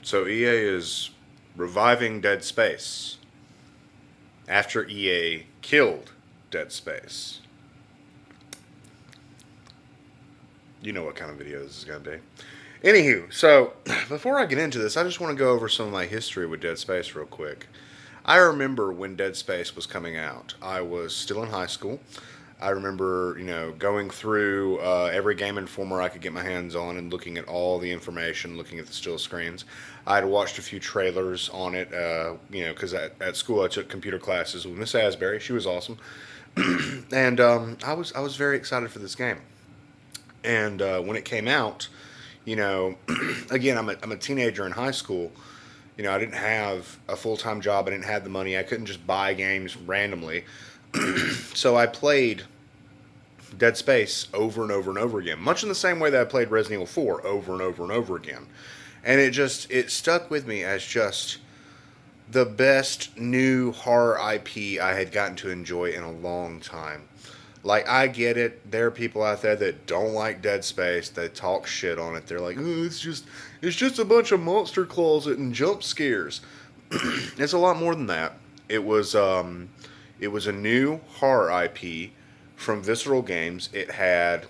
So EA is reviving Dead Space after EA killed Dead Space. You know what kind of video this is going to be. Anywho, so before I get into this, I just want to go over some of my history with Dead Space real quick. I remember when Dead Space was coming out. I was still in high school. I remember, going through every Game Informer I could get my hands on and looking at all the information, looking at the still screens. I had watched a few trailers on it, because at school I took computer classes with Miss Asbury. She was awesome, and I was very excited for this game. And when it came out, again, I'm a teenager in high school. I didn't have a full time job. I didn't have the money. I couldn't just buy games randomly. So I played Dead Space over and over and over again, much in the same way that I played Resident Evil 4 over and over and over again. And it stuck with me as just the best new horror IP I had gotten to enjoy in a long time. Like, I get it. There are people out there that don't like Dead Space. They talk shit on it. They're like, "Ooh, it's just a bunch of monster closet and jump scares." It's a lot more than that. It was a new horror IP from Visceral Games. It had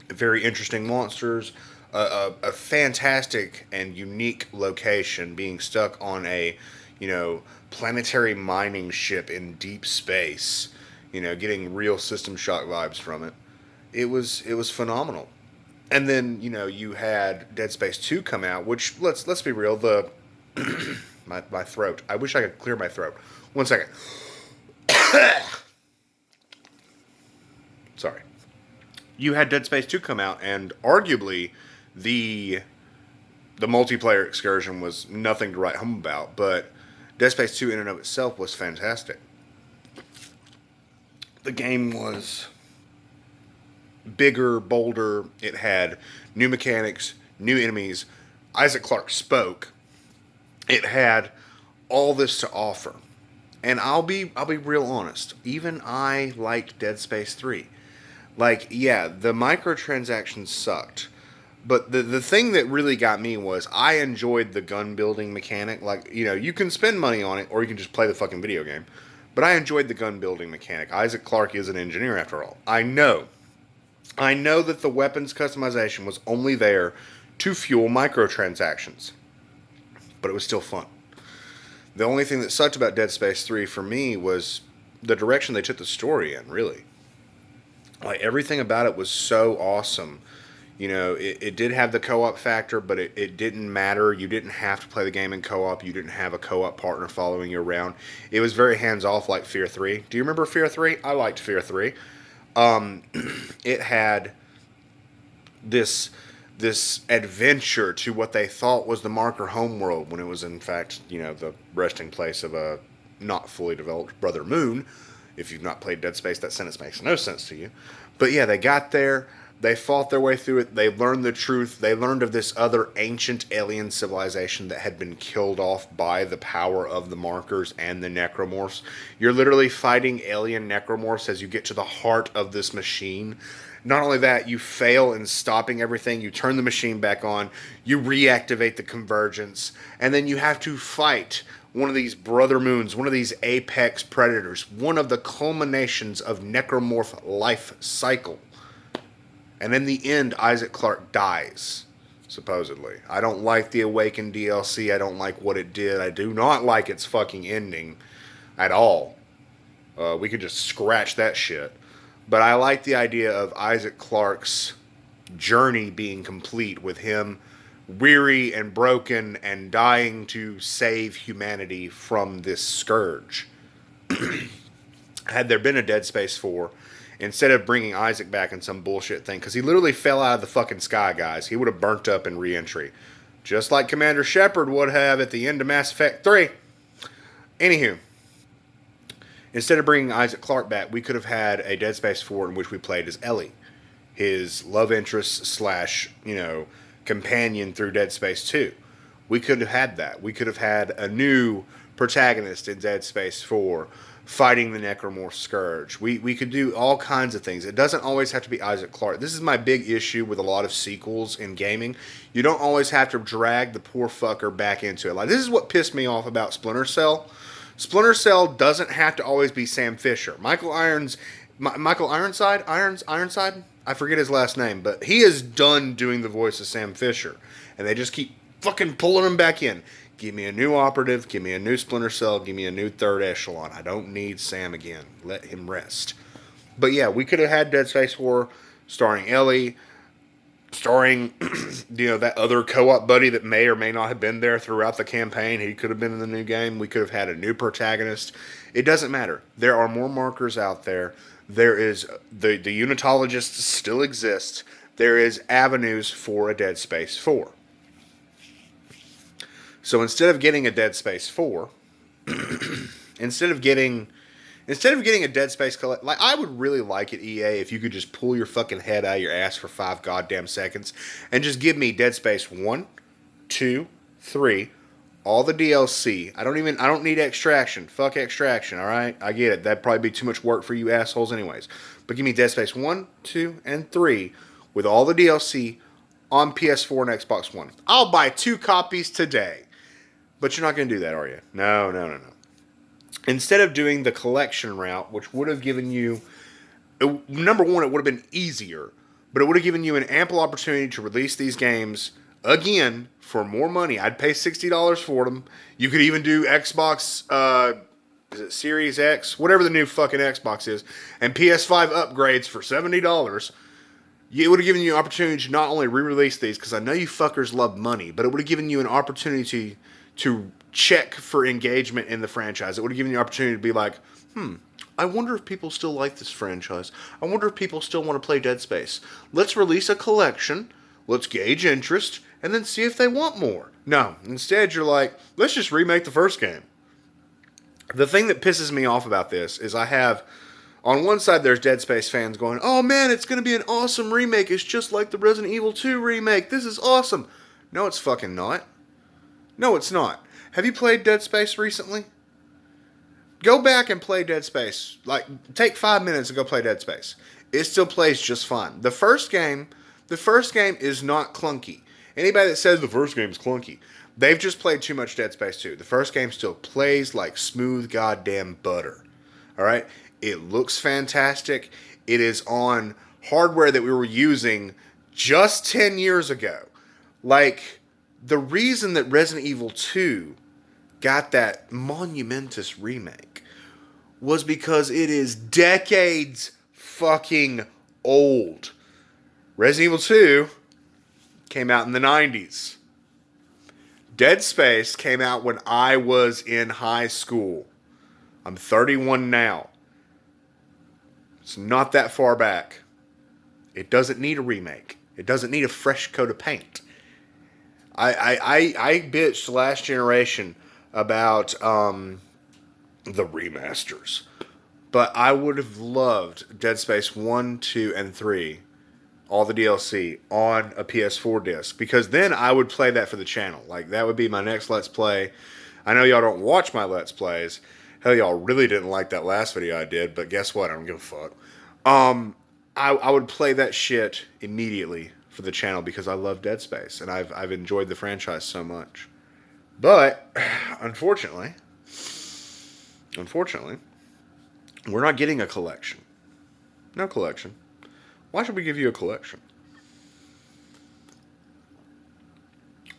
very interesting monsters, a fantastic and unique location, being stuck on a, planetary mining ship in deep space. Getting real System Shock vibes from it. It was phenomenal. And then you had Dead Space 2 come out, which let's be real, my throat. I wish I could clear my throat. One second. Sorry. You had Dead Space 2 come out, and arguably the multiplayer excursion was nothing to write home about, but Dead Space 2 in and of itself was fantastic. The game was bigger, bolder. It had new mechanics, new enemies. Isaac Clarke spoke. It had all this to offer. And I'll be real honest. Even I liked Dead Space 3. Like, yeah, the microtransactions sucked. But the thing that really got me was I enjoyed the gun building mechanic. Like, you can spend money on it or you can just play the fucking video game. But I enjoyed the gun building mechanic. Isaac Clarke is an engineer after all. I know that the weapons customization was only there to fuel microtransactions. But it was still fun. The only thing that sucked about Dead Space 3 for me was the direction they took the story in, really. Like, everything about it was so awesome. It did have the co-op factor, but it didn't matter. You didn't have to play the game in co-op. You didn't have a co-op partner following you around. It was very hands-off like Fear 3. Do you remember Fear 3? I liked Fear 3. It had this adventure to what they thought was the marker homeworld when it was in fact, the resting place of a not fully developed Brother Moon. If you've not played Dead Space, that sentence makes no sense to you. But yeah, they got there. They fought their way through it. They learned the truth. They learned of this other ancient alien civilization that had been killed off by the power of the markers and the necromorphs. You're literally fighting alien necromorphs as you get to the heart of this machine. Not only that, you fail in stopping everything. You turn the machine back on. You reactivate the convergence. And then you have to fight one of these brother moons, one of these apex predators, one of the culminations of necromorph life cycle. And in the end, Isaac Clarke dies, supposedly. I don't like the Awakened DLC. I don't like what it did. I do not like its fucking ending at all. We could just scratch that shit. But I like the idea of Isaac Clarke's journey being complete with him weary and broken and dying to save humanity from this scourge. Had there been a Dead Space 4, instead of bringing Isaac back in some bullshit thing, because he literally fell out of the fucking sky, guys. He would have burnt up in re-entry. Just like Commander Shepard would have at the end of Mass Effect 3. Anywho, instead of bringing Isaac Clarke back, we could have had a Dead Space 4 in which we played as Ellie. His love interest slash, companion through Dead Space 2. We could have had that. We could have had a new protagonist in Dead Space 4 fighting the Necromorph Scourge. We could do all kinds of things. It doesn't always have to be Isaac Clarke. This is my big issue with a lot of sequels in gaming. You don't always have to drag the poor fucker back into it. Like, this is what pissed me off about Splinter Cell. Splinter Cell doesn't have to always be Sam Fisher. Michael Ironside? I forget his last name, but he is done doing the voice of Sam Fisher. And they just keep fucking pulling him back in. Give me a new operative, give me a new Splinter Cell, give me a new third echelon. I don't need Sam again. Let him rest. But yeah, we could have had Dead Space 4 starring Ellie, starring that other co-op buddy that may or may not have been there throughout the campaign. He could have been in the new game. We could have had a new protagonist. It doesn't matter. There are more markers out there. There is the Unitologists still exist. There is avenues for a Dead Space 4. So instead of getting a Dead Space 4, instead of getting a Dead Space like, I would really like it, EA, if you could just pull your fucking head out of your ass for 5 goddamn seconds and just give me Dead Space 1, 2, 3, all the DLC. I don't need Extraction. Fuck Extraction, alright? I get it. That'd probably be too much work for you assholes anyways. But give me Dead Space 1, 2, and 3 with all the DLC on PS4 and Xbox One. I'll buy 2 copies today. But you're not going to do that, are you? No. Instead of doing the collection route, which would have given you... Number one, it would have been easier. But it would have given you an ample opportunity to release these games, again, for more money. I'd pay $60 for them. You could even do Xbox... is it Series X? Whatever the new fucking Xbox is. And PS5 upgrades for $70. It would have given you an opportunity to not only re-release these, because I know you fuckers love money, but it would have given you an opportunity to check for engagement in the franchise. It would have given you an opportunity to be like, I wonder if people still like this franchise. I wonder if people still want to play Dead Space. Let's release a collection, let's gauge interest, and then see if they want more. No, instead you're like, let's just remake the first game. The thing that pisses me off about this is I have, on one side there's Dead Space fans going, oh man, it's going to be an awesome remake. It's just like the Resident Evil 2 remake. This is awesome. No, it's fucking not. No, it's not. Have you played Dead Space recently? Go back and play Dead Space. Like, take 5 minutes and go play Dead Space. It still plays just fine. The first game is not clunky. Anybody that says the first game is clunky, they've just played too much Dead Space 2. The first game still plays like smooth goddamn butter. Alright? It looks fantastic. It is on hardware that we were using just 10 years ago. Like, the reason that Resident Evil 2 got that monumentous remake was because it is decades fucking old. Resident Evil 2 came out in the 90s. Dead Space came out when I was in high school. I'm 31 now. It's not that far back. It doesn't need a remake. It doesn't need a fresh coat of paint. I bitched last generation about the remasters. But I would have loved Dead Space 1, 2, and 3, all the DLC, on a PS4 disc. Because then I would play that for the channel. Like, that would be my next Let's Play. I know y'all don't watch my Let's Plays. Hell, y'all really didn't like that last video I did. But guess what? I don't give a fuck. I would play that shit immediately for the channel because I love Dead Space. And I've enjoyed the franchise so much. But, unfortunately, we're not getting a collection. No collection. Why should we give you a collection?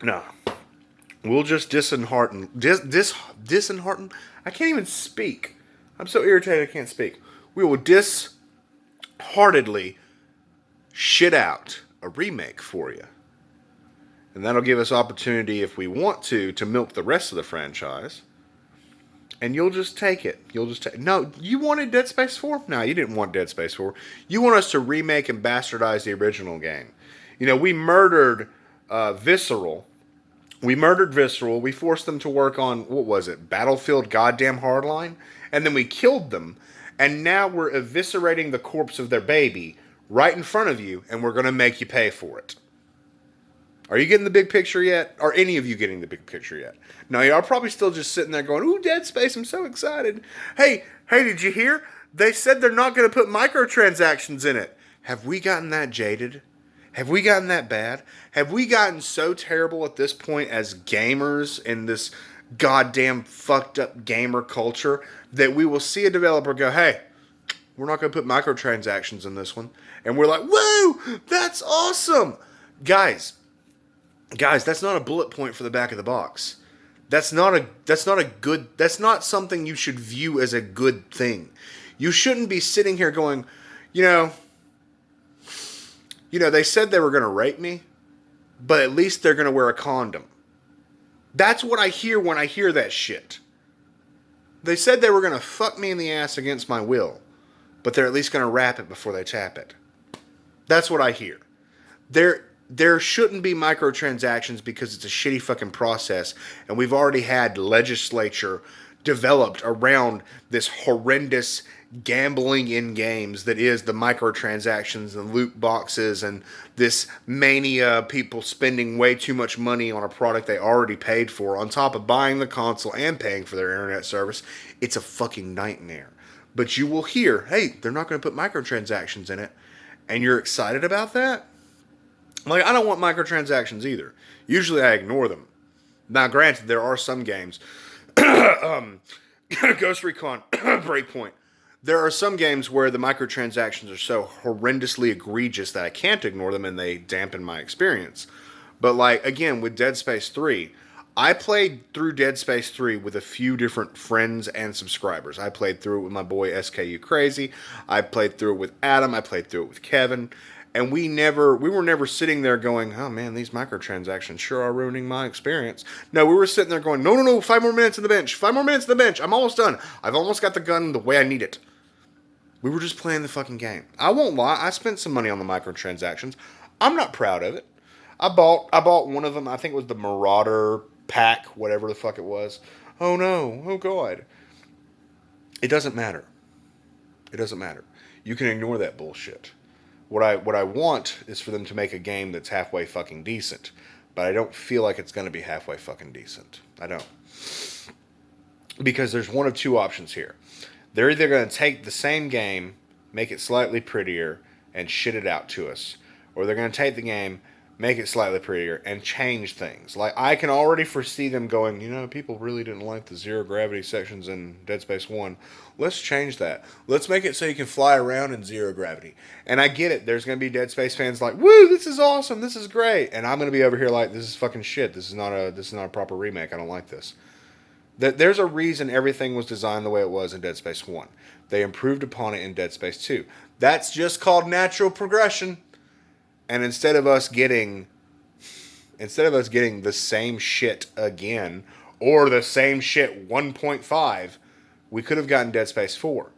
No. We'll just dishearten. Dishearten? I can't even speak. I'm so irritated I can't speak. We will disheartedly shit out a remake for you. And that'll give us opportunity, if we want to milk the rest of the franchise. And you'll just take it. No, you wanted Dead Space 4? No, you didn't want Dead Space 4. You want us to remake and bastardize the original game. You know, we murdered Visceral. We forced them to work on, what was it? Battlefield goddamn Hardline? And then we killed them. And now we're eviscerating the corpse of their baby right in front of you. And we're going to make you pay for it. Are you getting the big picture yet? Are any of you getting the big picture yet? No, y'all probably still just sitting there going, ooh, Dead Space, I'm so excited. Hey, did you hear? They said they're not going to put microtransactions in it. Have we gotten that jaded? Have we gotten that bad? Have we gotten so terrible at this point as gamers in this goddamn fucked up gamer culture that we will see a developer go, hey, we're not going to put microtransactions in this one. And we're like, woo, that's awesome. Guys, that's not a bullet point for the back of the box. That's not something you should view as a good thing. You shouldn't be sitting here going, they said they were going to rape me, but at least they're going to wear a condom. That's what I hear when I hear that shit. They said they were going to fuck me in the ass against my will, but they're at least going to wrap it before they tap it. That's what I hear. There shouldn't be microtransactions because it's a shitty fucking process, and we've already had legislature developed around this horrendous gambling in games that is the microtransactions and loot boxes and this mania, people spending way too much money on a product they already paid for on top of buying the console and paying for their internet service. It's a fucking nightmare. But you will hear, hey, they're not going to put microtransactions in it, and you're excited about that? Like, I don't want microtransactions either. Usually I ignore them. Now, granted, there are some games, Ghost Recon, Breakpoint, there are some games where the microtransactions are so horrendously egregious that I can't ignore them and they dampen my experience. But like, again, with Dead Space 3, I played through Dead Space 3 with a few different friends and subscribers. I played through it with my boy SKU Crazy. I played through it with Adam. I played through it with Kevin. And we were never sitting there going, oh man, these microtransactions sure are ruining my experience. No, we were sitting there going, no, 5 more minutes on the bench. 5 more minutes on the bench. I'm almost done. I've almost got the gun the way I need it. We were just playing the fucking game. I won't lie. I spent some money on the microtransactions. I'm not proud of it. I bought one of them. I think it was the Marauder pack, whatever the fuck it was. Oh no. Oh God. It doesn't matter. It doesn't matter. You can ignore that bullshit. What I want is for them to make a game that's halfway fucking decent. But I don't feel like it's going to be halfway fucking decent. I don't. Because there's one of two options here. They're either going to take the same game, make it slightly prettier, and shit it out to us. Or they're going to take the game, make it slightly prettier, and change things. Like, I can already foresee them going, people really didn't like the zero gravity sections in Dead Space 1. Let's change that. Let's make it so you can fly around in zero gravity. And I get it. There's going to be Dead Space fans like, woo, this is awesome. This is great. And I'm going to be over here like, this is fucking shit. This is not a proper remake. I don't like this. There's a reason everything was designed the way it was in Dead Space 1. They improved upon it in Dead Space 2. That's just called natural progression. And instead of us getting the same shit again, or the same shit 1.5, we could have gotten Dead Space 4.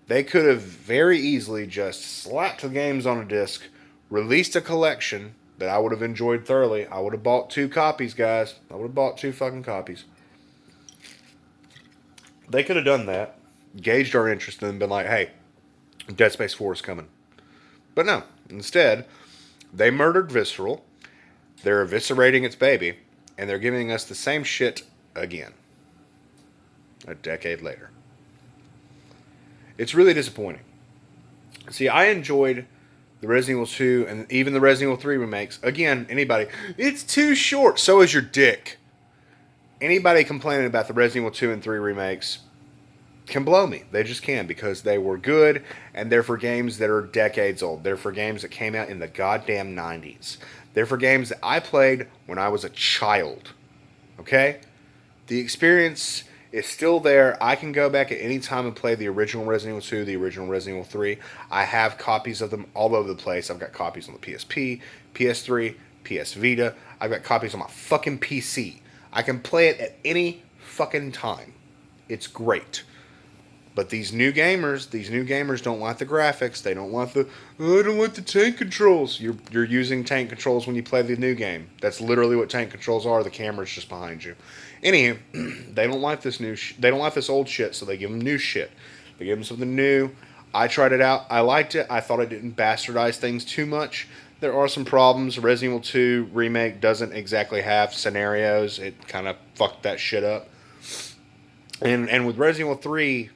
They could have very easily just slapped the games on a disc, released a collection that I would have enjoyed thoroughly. I would have bought 2 copies, guys. I would have bought 2 fucking copies. They could have done that, gauged our interest, and been like, hey, Dead Space 4 is coming. But no. Instead, they murdered Visceral. They're eviscerating its baby. And they're giving us the same shit again. A decade later. It's really disappointing. See, I enjoyed the Resident Evil 2 and even the Resident Evil 3 remakes. Again, anybody, it's too short. So is your dick. Anybody complaining about the Resident Evil 2 and 3 remakes can blow me. They just can, because they were good, and they're for games that are decades old. They're for games that came out in the goddamn 90s. They're for games that I played when I was a child. Okay? The experience is still there. I can go back at any time and play the original Resident Evil 2, the original Resident Evil 3. I have copies of them all over the place. I've got copies on the PSP, PS3, PS Vita. I've got copies on my fucking PC. I can play it at any fucking time. It's great. But these new gamers don't like the graphics. They don't like I don't like the tank controls. You're using tank controls when you play the new game. That's literally what tank controls are. The camera's just behind you. Anywho, they don't like this they don't like this old shit, so they give them new shit. They give them something new. I tried it out. I liked it. I thought it didn't bastardize things too much. There are some problems. Resident Evil 2 Remake doesn't exactly have scenarios. It kind of fucked that shit up. And with Resident Evil 3,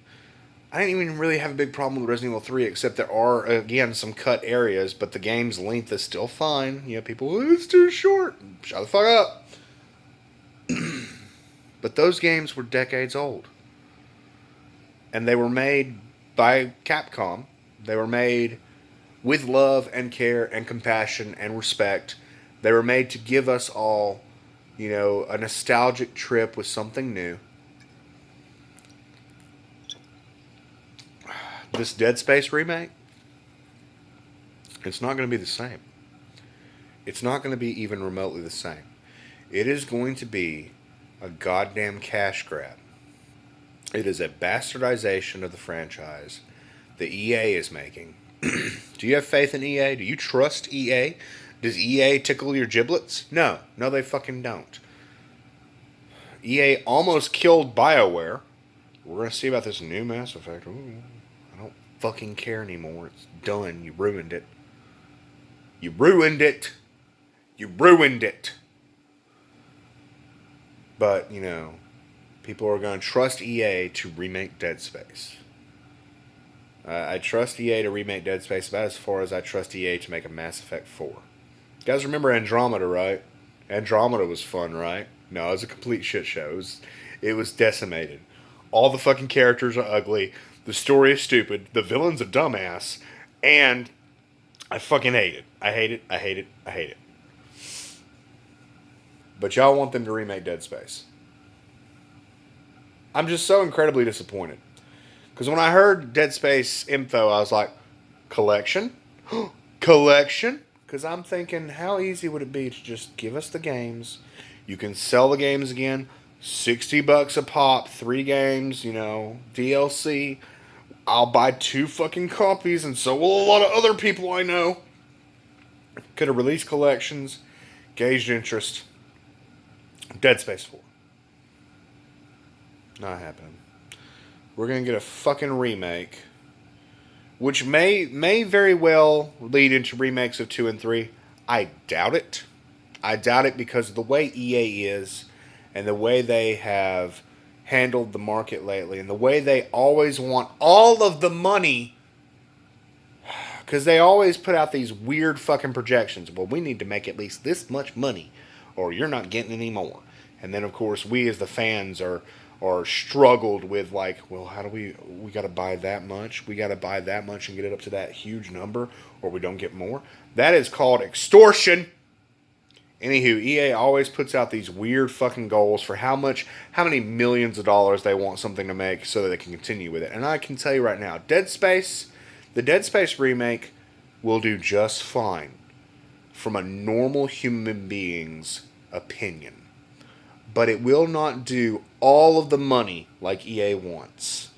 I didn't even really have a big problem with Resident Evil 3, except there are, again, some cut areas, but the game's length is still fine. You know, people, oh, it's too short. Shut the fuck up. But those games were decades old. And they were made by Capcom. They were made with love and care and compassion and respect. They were made to give us all, you know, a nostalgic trip with something new. This Dead Space remake, it's not going to be the same. It's not going to be even remotely the same. It is going to be a goddamn cash grab. It is a bastardization of the franchise that EA is making. Do you have faith in EA? Do you trust EA? Does EA tickle your giblets? No. No, they fucking don't. EA almost killed BioWare. We're going to see about this new Mass Effect. Ooh, I don't fucking care anymore. It's done. You ruined it. You ruined it. You ruined it. But, you know, people are going to trust EA to remake Dead Space. I trust EA to remake Dead Space about as far as I trust EA to make a Mass Effect 4. You guys remember Andromeda, right? Andromeda was fun, right? No, it was a complete shit show. It was decimated. All the fucking characters are ugly. The story is stupid. The villain's a dumbass. And I fucking hate it. I hate it. I hate it. I hate it. But y'all want them to remake Dead Space. I'm just so incredibly disappointed. Because when I heard Dead Space info, I was like, collection? Collection? Because I'm thinking, how easy would it be to just give us the games? You can sell the games again. $60 a pop, 3 games, you know, DLC. I'll buy 2 fucking copies, and so will a lot of other people I know. Could have released collections, gauged interest. Dead Space 4. Not happening. We're going to get a fucking remake, which may very well lead into remakes of 2 and 3. I doubt it. I doubt it because of the way EA is and the way they have handled the market lately and the way they always want all of the money, because they always put out these weird fucking projections. Well, we need to make at least this much money or you're not getting any more. And then, of course, we as the fans are struggled with, like, well, how do we got to buy that much? We got to buy that much and get it up to that huge number or we don't get more. That is called extortion. Anywho, EA always puts out these weird fucking goals for how many millions of dollars they want something to make so that they can continue with it. And I can tell you right now, the Dead Space remake will do just fine from a normal human being's opinion. But it will not do all of the money like EA wants.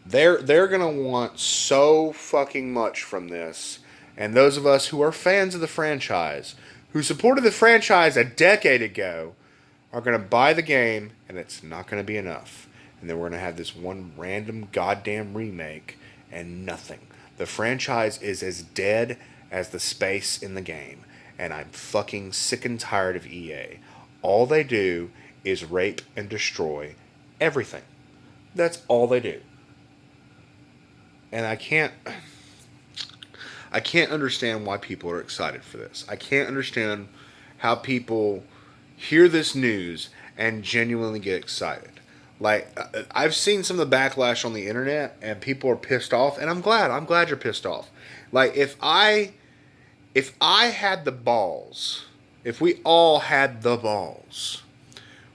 They're going to want so fucking much from this. And those of us who are fans of the franchise, who supported the franchise a decade ago, are going to buy the game, and it's not going to be enough. And then we're going to have this one random goddamn remake and nothing. The franchise is as dead as the space in the game. And I'm fucking sick and tired of EA. All they do is rape and destroy everything. That's all they do. And I can't understand why people are excited for this. I can't understand how people hear this news and genuinely get excited. Like, I've seen some of the backlash on the internet and people are pissed off, and I'm glad you're pissed off. Like, if I had the balls, if we all had the balls,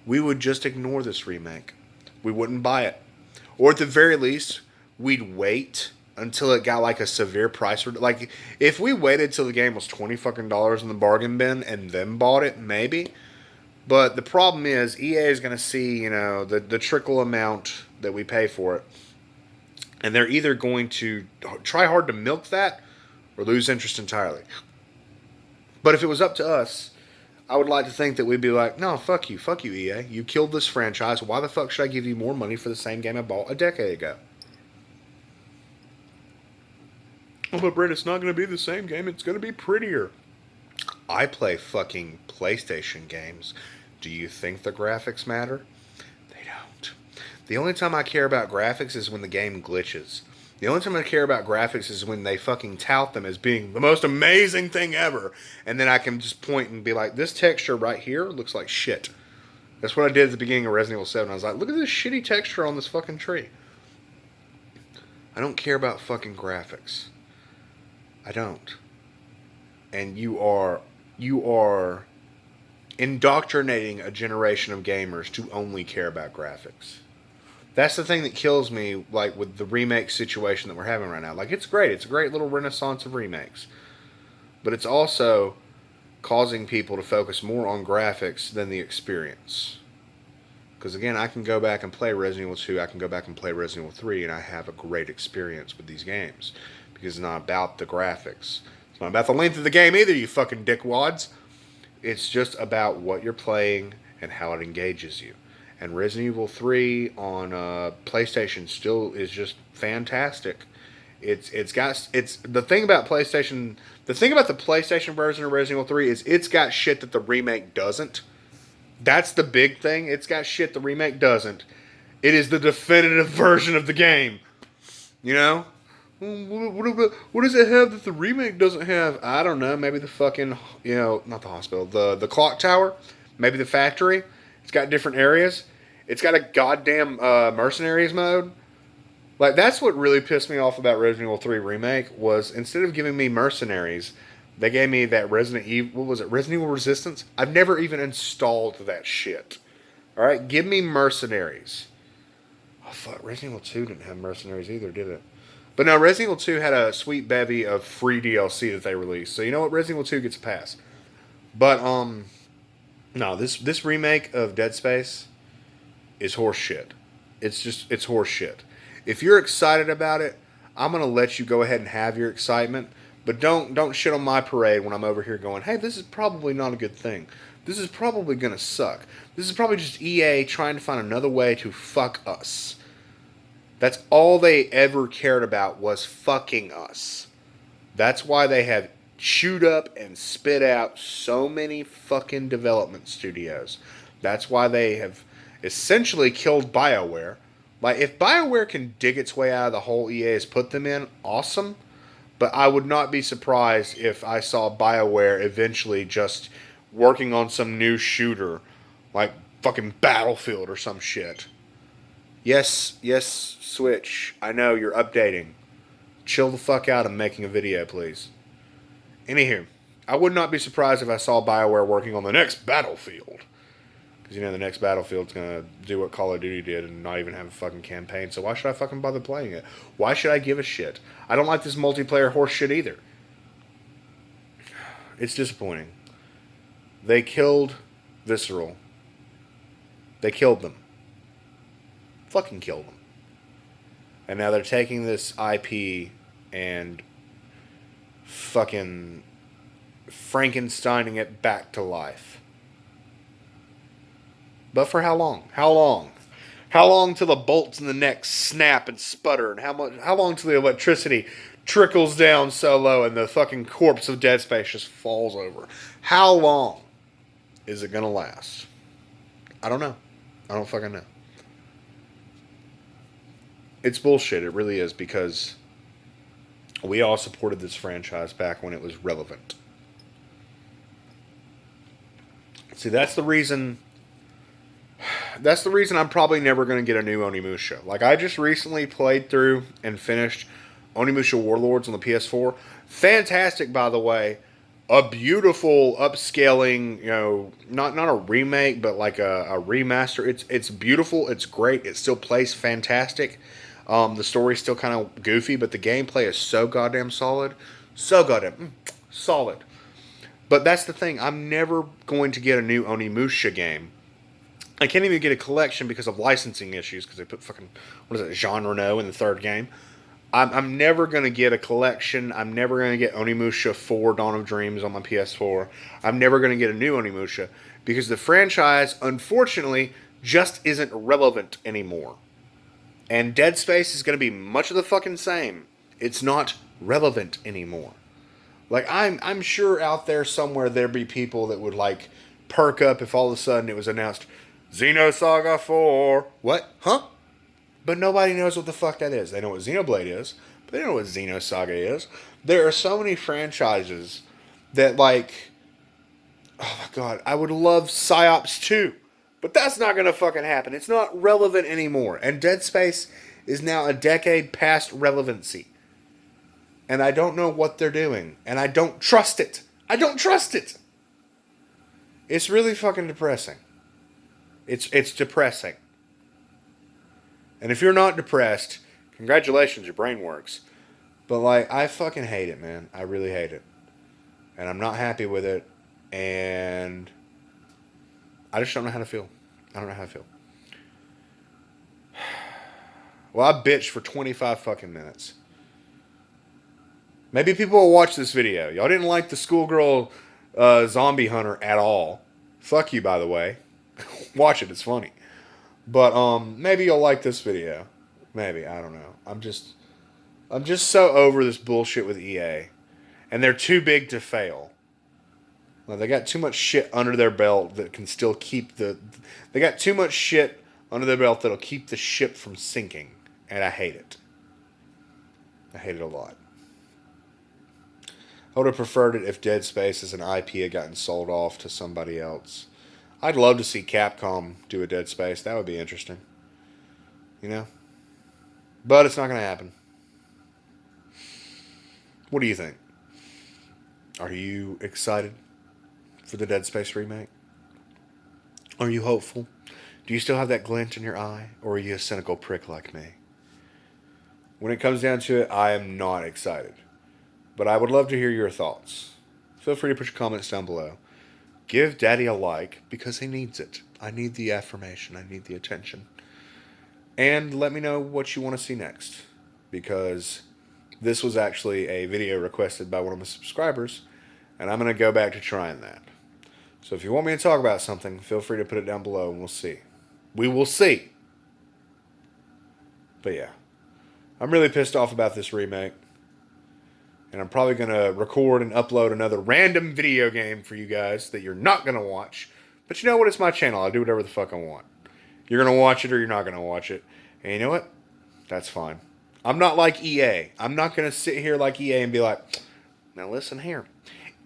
we would just ignore this remake. We wouldn't buy it. Or at the very least, we'd wait until it got like a severe price. Like, if we waited till the game was $20 fucking in the bargain bin and then bought it, maybe. But the problem is, EA is going to see, you know, the trickle amount that we pay for it. And they're either going to try hard to milk that or lose interest entirely. But if it was up to us, I would like to think that we'd be like, no, fuck you, EA. You killed this franchise. Why the fuck should I give you more money for the same game I bought a decade ago? Oh, but Brent, it's not going to be the same game. It's going to be prettier. I play fucking PlayStation games. Do you think the graphics matter? They don't. The only time I care about graphics is when the game glitches. The only time I care about graphics is when they fucking tout them as being the most amazing thing ever. And then I can just point and be like, this texture right here looks like shit. That's what I did at the beginning of Resident Evil 7. I was like, look at this shitty texture on this fucking tree. I don't care about fucking graphics. I don't. And you are indoctrinating a generation of gamers to only care about graphics. That's the thing that kills me, like, with the remake situation that we're having right now. Like, it's great. It's a great little renaissance of remakes. But it's also causing people to focus more on graphics than the experience. Because, again, I can go back and play Resident Evil 2, I can go back and play Resident Evil 3, and I have a great experience with these games. Because it's not about the graphics. It's not about the length of the game either, you fucking dickwads. It's just about what you're playing and how it engages you. And Resident Evil 3 on PlayStation still is just fantastic. It's the thing about PlayStation. The thing about the PlayStation version of Resident Evil 3 is it's got shit that the remake doesn't. That's the big thing. It's got shit the remake doesn't. It is the definitive version of the game. You know? What does it have that the remake doesn't have? I don't know. Maybe the fucking, not the hospital. The clock tower. Maybe the factory. It's got different areas. It's got a goddamn mercenaries mode. Like, that's what really pissed me off about Resident Evil 3 Remake was instead of giving me mercenaries, they gave me that Resident Evil, what was it, Resident Evil Resistance? I've never even installed that shit. Alright, give me mercenaries. Oh, fuck, Resident Evil 2 didn't have mercenaries either, did it? But no, Resident Evil 2 had a sweet bevy of free DLC that they released. So you know what? Resident Evil 2 gets a pass. But, no, this remake of Dead Space is horse shit. It's horse shit. If you're excited about it, I'm going to let you go ahead and have your excitement. But don't shit on my parade when I'm over here going, hey, this is probably not a good thing. This is probably going to suck. This is probably just EA trying to find another way to fuck us. That's all they ever cared about was fucking us. That's why they have chewed up and spit out so many fucking development studios. That's why they have essentially killed BioWare. Like, if BioWare can dig its way out of the hole EA has put them in, awesome. But I would not be surprised if I saw BioWare eventually just working on some new shooter, like fucking Battlefield or some shit. Yes, Switch, I know you're updating. Chill the fuck out and making a video, please. Anywho, I would not be surprised if I saw BioWare working on the next Battlefield. Because, the next Battlefield's going to do what Call of Duty did and not even have a fucking campaign. So why should I fucking bother playing it? Why should I give a shit? I don't like this multiplayer horse shit either. It's disappointing. They killed Visceral. They killed them. Fucking killed them. And now they're taking this IP and fucking Frankensteining it back to life. But for how long? How long? How long till the bolts in the neck snap and sputter? And how long till the electricity trickles down so low and the fucking corpse of Dead Space just falls over? How long is it gonna last? I don't know. I don't fucking know. It's bullshit. It really is, because we all supported this franchise back when it was relevant. See, that's the reason I'm probably never going to get a new Onimusha. Like, I just recently played through and finished Onimusha Warlords on the PS4. Fantastic, by the way. A beautiful upscaling, not a remake, but like a remaster. It's beautiful. It's great. It still plays fantastic. The story's still kind of goofy, but the gameplay is so goddamn solid. So goddamn solid. But that's the thing. I'm never going to get a new Onimusha game. I can't even get a collection because of licensing issues, because they put fucking, Jean Reno in the third game. I'm never going to get a collection. I'm never going to get Onimusha 4 Dawn of Dreams on my PS4. I'm never going to get a new Onimusha, because the franchise, unfortunately, just isn't relevant anymore. And Dead Space is going to be much of the fucking same. It's not relevant anymore. Like I'm sure out there somewhere there'd be people that would like perk up if all of a sudden it was announced Xenosaga 4. What? Huh? But nobody knows what the fuck that is. They know what Xenoblade is, but they don't know what Xenosaga is. There are so many franchises that like, oh my god, I would love Psyops 2. But that's not gonna fucking happen. It's not relevant anymore. And Dead Space is now a decade past relevancy. And I don't know what they're doing. And I don't trust it. I don't trust it. It's really fucking depressing. It's depressing. And if you're not depressed, congratulations, your brain works. But like, I fucking hate it, man. I really hate it. And I'm not happy with it. And I just don't know how to feel. I don't know how to feel. Well, I bitched for 25 fucking minutes. Maybe people will watch this video. Y'all didn't like the schoolgirl zombie hunter at all. Fuck you, by the way. Watch it, it's funny. But maybe you'll like this video. Maybe, I don't know. I'm just so over this bullshit with EA. And they're too big to fail. Well, they got too much shit under their belt that can still keep the... They got too much shit under their belt that'll keep the ship from sinking. And I hate it. I hate it a lot. I would have preferred it if Dead Space as an IP had gotten sold off to somebody else. I'd love to see Capcom do a Dead Space. That would be interesting. You know? But it's not going to happen. What do you think? Are you excited for the Dead Space remake? Are you hopeful? Do you still have that glint in your eye? Or are you a cynical prick like me? When it comes down to it, I am not excited. But I would love to hear your thoughts. Feel free to put your comments down below. Give Daddy a like because he needs it. I need the affirmation. I need the attention. And let me know what you want to see next. Because this was actually a video requested by one of my subscribers. And I'm going to go back to trying that. So if you want me to talk about something, feel free to put it down below and we'll see. We will see. But yeah. I'm really pissed off about this remake. And I'm probably going to record and upload another random video game for you guys that you're not going to watch. But you know what? It's my channel. I do whatever the fuck I want. You're going to watch it or you're not going to watch it. And you know what? That's fine. I'm not like EA. I'm not going to sit here like EA and be like, now listen here.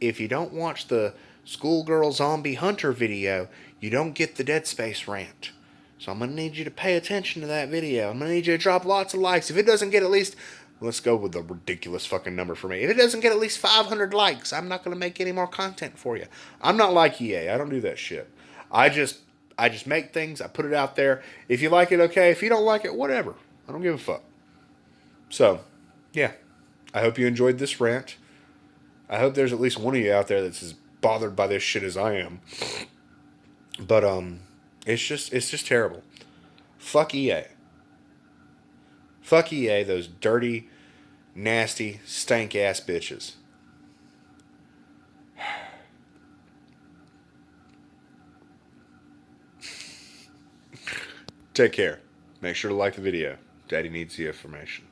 If you don't watch the Schoolgirl Zombie Hunter video, you don't get the Dead Space rant. So I'm going to need you to pay attention to that video. I'm going to need you to drop lots of likes. If it doesn't get at least... Let's go with the ridiculous fucking number for me. If it doesn't get at least 500 likes, I'm not going to make any more content for you. I'm not like EA. I don't do that shit. I just make things. I put it out there. If you like it, okay. If you don't like it, whatever. I don't give a fuck. So, yeah. I hope you enjoyed this rant. I hope there's at least one of you out there that's as bothered by this shit as I am. But, it's just terrible. Fuck EA. Fuck EA, those dirty, nasty, stank-ass bitches. Take care. Make sure to like the video. Daddy needs the information.